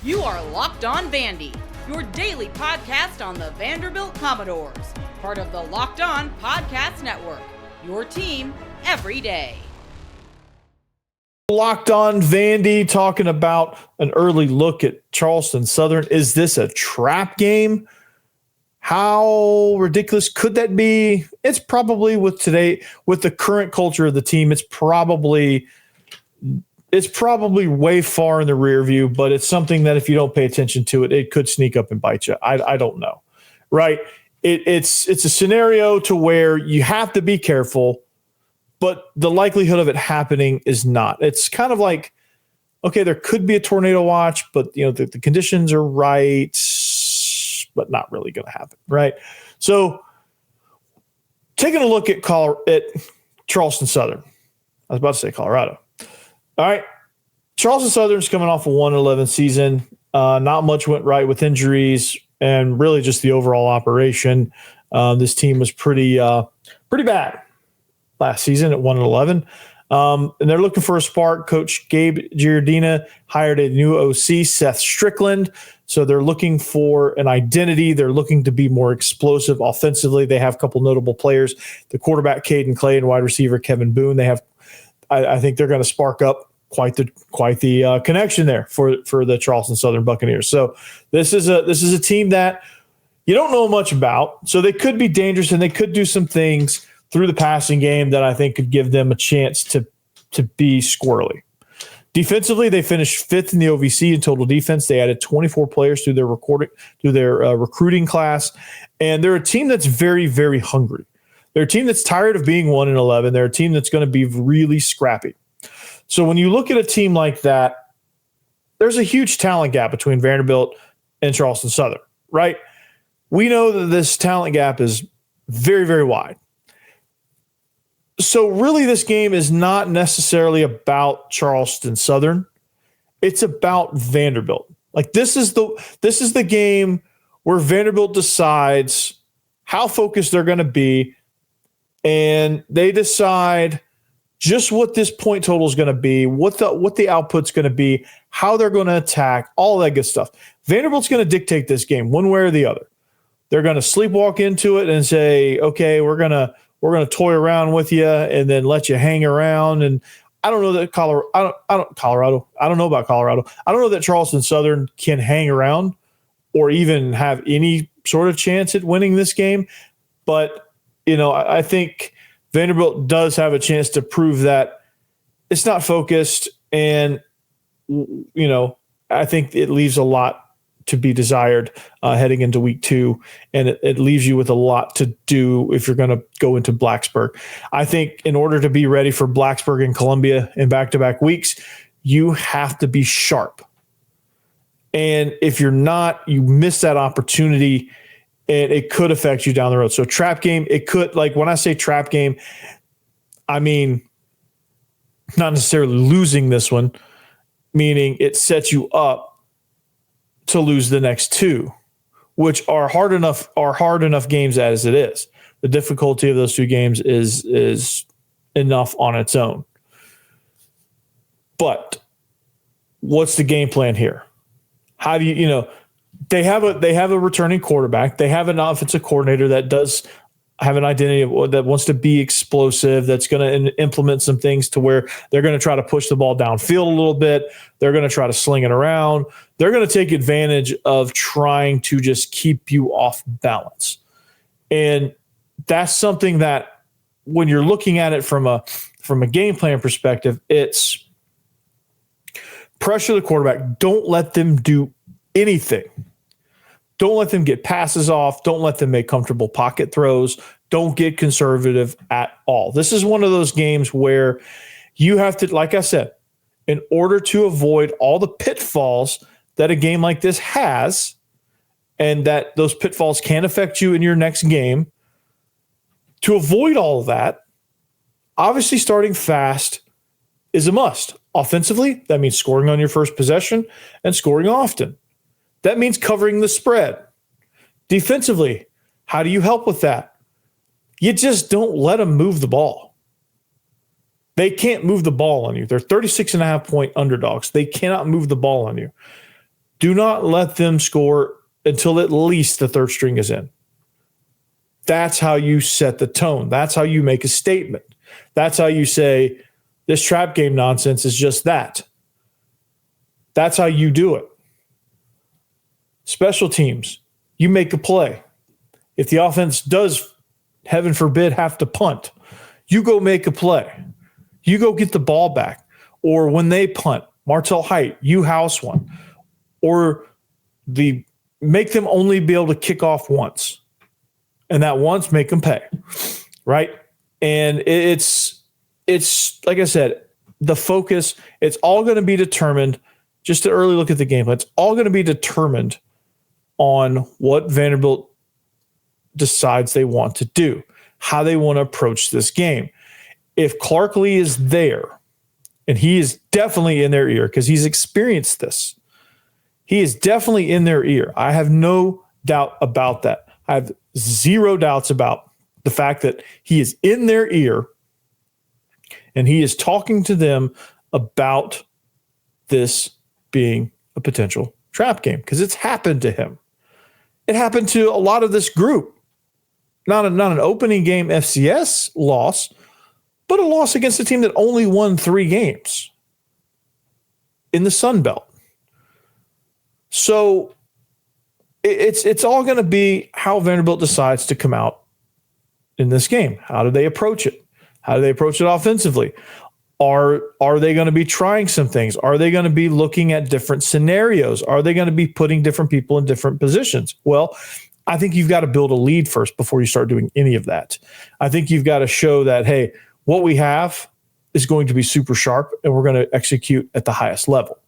You are Locked On Vandy, your daily podcast on the Vanderbilt Commodores, part of the Locked On Podcast Network, your team every day. Locked On Vandy, talking about an early look at Charleston Southern. Is this a trap game? How ridiculous could that be? It's probably, with the current culture of the team, it's probably way far in the rear view, but it's something that if you don't pay attention to it, it could sneak up and bite you. I don't know, right? It's a scenario to where you have to be careful, but the likelihood of it happening is not. It's kind of like, okay, there could be a tornado watch, but the conditions are right, but not really going to happen, right? So taking a look at Charleston Southern. I was about to say Colorado. All right. Charleston Southern's coming off a 1-11 season. Not much went right with injuries and really just the overall operation. This team was pretty bad last season at 1-11. And they're looking for a spark. Coach Gabe Giardina hired a new OC, Seth Strickland. So they're looking for an identity. They're looking to be more explosive offensively. They have a couple notable players, the quarterback Caden Clay and wide receiver Kevin Boone. I think they're going to spark up quite the connection there for the Charleston Southern Buccaneers. So this is a team that you don't know much about. So they could be dangerous and they could do some things through the passing game that I think could give them a chance to be squirrely. Defensively, they finished 5th in the OVC in total defense. They added 24 players through their recruiting class, and they're a team that's very, very hungry. They're a team that's tired of being 1-11. They're a team that's going to be really scrappy. So when you look at a team like that, there's a huge talent gap between Vanderbilt and Charleston Southern, right? We know that this talent gap is very, very wide. So really this game is not necessarily about Charleston Southern. It's about Vanderbilt. Like this is the game where Vanderbilt decides how focused they're going to be, and they decide just what this point total is going to be, what the output's going to be, how they're going to attack, all that good stuff. Vanderbilt's going to dictate this game one way or the other. They're going to sleepwalk into it and say, okay, we're going to toy around with you and then let you hang around. And I don't know that I don't know about Colorado. I don't know that Charleston Southern can hang around or even have any sort of chance at winning this game. But, I think Vanderbilt does have a chance to prove that it's not focused. And, I think it leaves a lot to be desired heading into week 2. And it leaves you with a lot to do if you're going to go into Blacksburg. I think in order to be ready for Blacksburg and Columbia in back-to-back weeks, you have to be sharp. And if you're not, you miss that opportunity and it could affect you down the road. So trap game, it could, like when I say trap game, I mean, not necessarily losing this one, meaning it sets you up to lose the next 2, which are hard enough games as it is. The difficulty of those 2 games is enough on its own. But what's the game plan here? How do they have a returning quarterback. They have an offensive coordinator that does have an identity that wants to be explosive, that's going to implement some things to where they're going to try to push the ball downfield a little bit. They're going to try to sling it around. They're going to take advantage of trying to just keep you off balance. And that's something that when you're looking at it from a game plan perspective, it's pressure the quarterback. Don't let them do anything. Don't let them get passes off. Don't let them make comfortable pocket throws. Don't get conservative at all. This is one of those games where you have to, like I said, in order to avoid all the pitfalls that a game like this has, and that those pitfalls can affect you in your next game, to avoid all of that, obviously starting fast is a must. Offensively, that means scoring on your first possession and scoring often. That means covering the spread. Defensively, how do you help with that? You just don't let them move the ball. They can't move the ball on you. They're 36.5-point underdogs. They cannot move the ball on you. Do not let them score until at least the third string is in. That's how you set the tone. That's how you make a statement. That's how you say, this trap game nonsense is just that. That's how you do it. Special teams, you make a play. If the offense does, heaven forbid, have to punt, you go make a play. You go get the ball back. Or when they punt, Martell Height, you house one. Or make them only be able to kick off once. And that once, make them pay. Right? And it's like I said, the focus, it's all going to be determined, just an early look at the game, it's all going to be determined on what Vanderbilt decides they want to do, how they want to approach this game. If Clark Lee is there, and he is definitely in their ear because he's experienced this, he is definitely in their ear. I have no doubt about that. I have zero doubts about the fact that he is in their ear and he is talking to them about this being a potential trap game because it's happened to him. It happened to a lot of this group. Not an opening game FCS loss, but a loss against a team that only won 3 games in the Sun Belt. So it's all going to be how Vanderbilt decides to come out in this game. How do they approach it? How do they approach it offensively? Are they going to be trying some things? Are they going to be looking at different scenarios? Are they going to be putting different people in different positions? Well, I think you've got to build a lead first before you start doing any of that. I think you've got to show that, hey, what we have is going to be super sharp and we're going to execute at the highest level.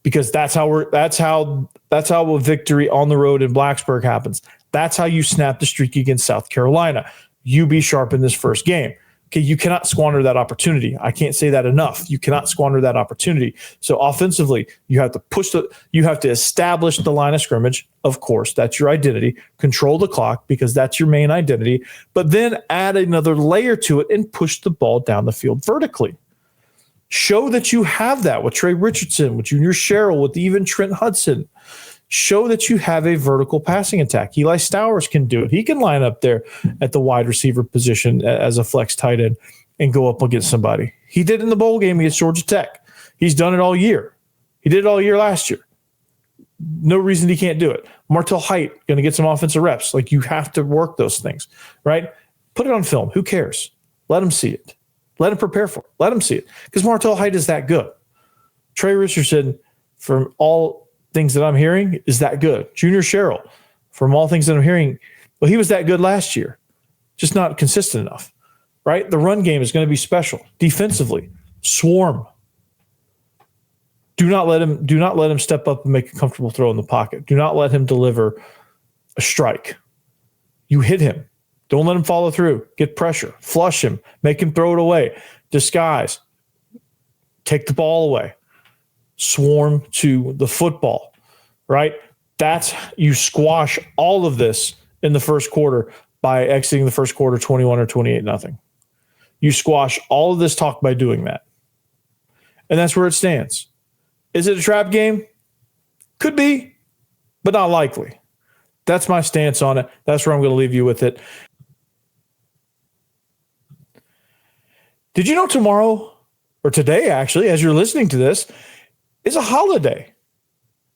Because that's how a victory on the road in Blacksburg happens. That's how you snap the streak against South Carolina. You be sharp in this first game. Okay, you cannot squander that opportunity. I can't say that enough. You cannot squander that opportunity. So offensively, you have to you have to establish the line of scrimmage. Of course, that's your identity. Control the clock because that's your main identity. But then add another layer to it and push the ball down the field vertically. Show that you have that with Trey Richardson, with Junior Sherrill, with even Trent Hudson. Show that you have a vertical passing attack. Eli Stowers can do it. He can line up there at the wide receiver position as a flex tight end and go up against somebody. He did in the bowl game against Georgia Tech. He's done it all year. He did it all year last year. No reason he can't do it. Martell Height, going to get some offensive reps. Like, you have to work those things, right? Put it on film. Who cares? Let him see it. Let him prepare for it. Let him see it. Because Martell Height is that good. Trey Richardson, from all things that I'm hearing, is that good. Junior Sherrill, from all things that I'm hearing, well, he was that good last year. Just not consistent enough, right? The run game is going to be special. Defensively, swarm. Do not let him step up and make a comfortable throw in the pocket. Do not let him deliver a strike. You hit him. Don't let him follow through. Get pressure. Flush him. Make him throw it away. Disguise. Take the ball away. Swarm to the football, right? That's, you squash all of this in the first quarter by exiting the first quarter 21 or 28-0. You squash all of this talk by doing that. And that's where it stands. Is it a trap game? Could be, but not likely. That's my stance on it. That's where I'm going to leave you with it. Did you know tomorrow, or today actually, as you're listening to this, is a holiday?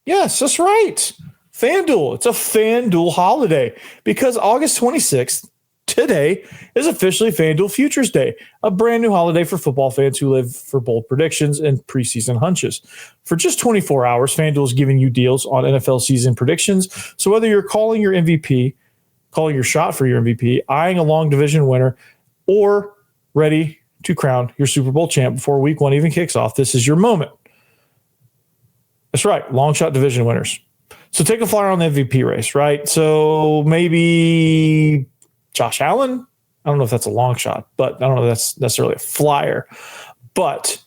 Yes, that's right. FanDuel. It's a FanDuel holiday because August 26th, today, is officially FanDuel Futures Day, a brand new holiday for football fans who live for bold predictions and preseason hunches. For just 24 hours, FanDuel is giving you deals on NFL season predictions. So whether you're calling your MVP, calling your shot for your MVP, eyeing a long division winner, or ready to crown your Super Bowl champ before week 1 even kicks off, this is your moment. That's right, long shot division winners. So take a flyer on the MVP race, right? So maybe Josh Allen. I don't know if that's a long shot, but I don't know if that's necessarily a flyer. But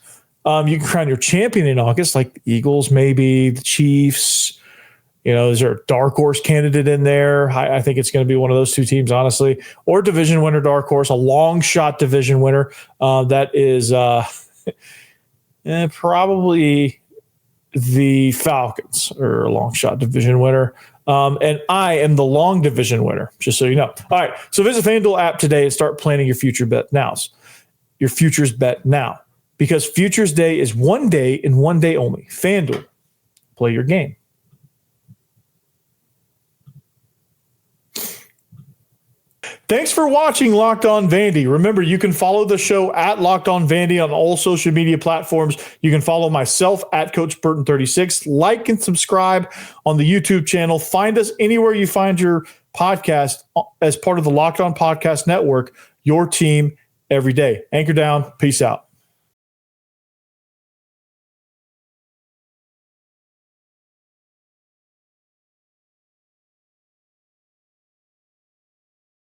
you can crown your champion in August, like the Eagles, maybe the Chiefs. You know, is there a dark horse candidate in there? I think it's going to be one of those two teams, honestly. Or division winner, dark horse, a long shot division winner. That is probably the Falcons are a long shot division winner. And I am the long division winner, just so you know. All right. So visit FanDuel app today and start planning your future bet nows. Your futures bet now. Because Futures Day is one day and one day only. FanDuel. Play your game. Thanks for watching Locked On Vandy. Remember, you can follow the show at Locked On Vandy on all social media platforms. You can follow myself at Coach Burton36. Like and subscribe on the YouTube channel. Find us anywhere you find your podcast as part of the Locked On Podcast Network, your team every day. Anchor down. Peace out.